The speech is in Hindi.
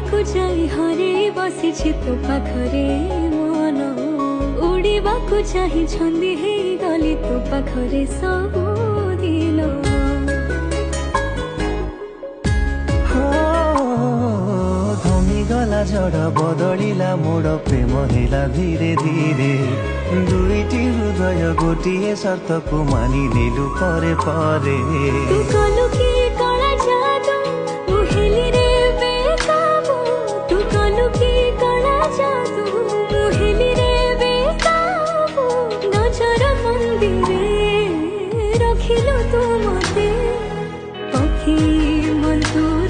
को जाई हरे बसी तो पाखरे मन उड़ीबा को चाही छंदी हे गली तो पाखरे सब दिन गला झड़ बदलिला मोड़ प्रेम हेला धीरे धीरे दुईटी हृदय गोटे शर्त को मानि नेलु परे परे तू कलु की कला जादू मुहेली रे बेकाबू तू कलु की कला जादू मुहेली रे बेकाबू नजर मंदिरे रखिलु तू मते पखी मन तू